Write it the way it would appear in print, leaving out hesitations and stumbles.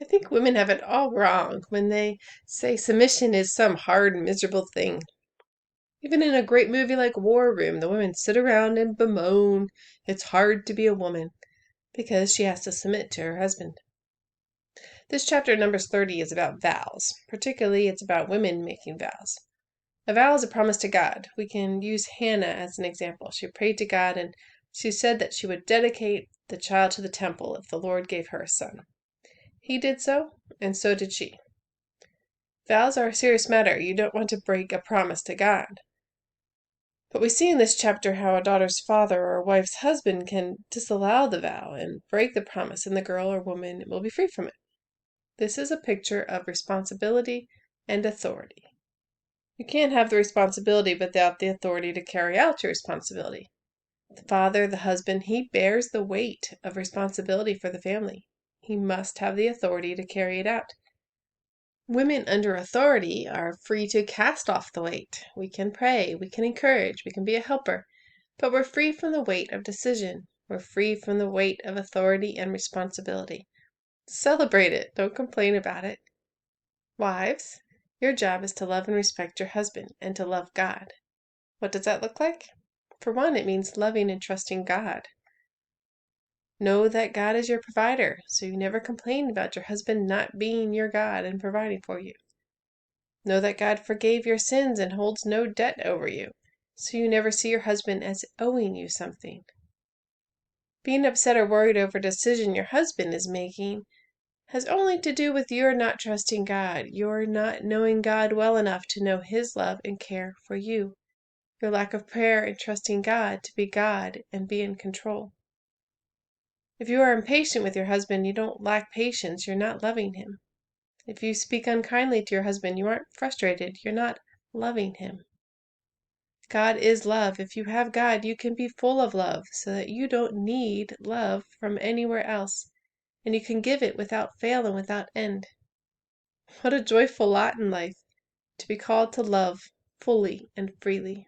I think women have it all wrong when they say submission is some hard, miserable thing. Even in a great movie like War Room, the women sit around and bemoan it's hard to be a woman because she has to submit to her husband. This chapter, Numbers 30, is about vows. Particularly, it's about women making vows. A vow is a promise to God. We can use Hannah as an example. She prayed to God and she said that she would dedicate the child to the temple if the Lord gave her a son. He did so, and so did she. Vows are a serious matter. You don't want to break a promise to God. But we see in this chapter how a daughter's father or a wife's husband can disallow the vow and break the promise, and the girl or woman will be free from it. This is a picture of responsibility and authority. You can't have the responsibility without the authority to carry out your responsibility. The father, the husband, he bears the weight of responsibility for the family. He must have the authority to carry it out. Women under authority are free to cast off the weight. We can pray, we can encourage, we can be a helper, but we're free from the weight of decision. We're free from the weight of authority and responsibility. Celebrate it, don't complain about it. Wives, your job is to love and respect your husband and to love God. What does that look like? For one, it means loving and trusting God. Know that God is your provider, so you never complain about your husband not being your God and providing for you. Know that God forgave your sins and holds no debt over you, so you never see your husband as owing you something. Being upset or worried over a decision your husband is making has only to do with your not trusting God, your not knowing God well enough to know His love and care for you, your lack of prayer and trusting God to be God and be in control. If you are impatient with your husband, you don't lack patience, you're not loving him. If you speak unkindly to your husband, you aren't frustrated, you're not loving him. God is love. If you have God, you can be full of love so that you don't need love from anywhere else, and you can give it without fail and without end. What a joyful lot in life, to be called to love fully and freely.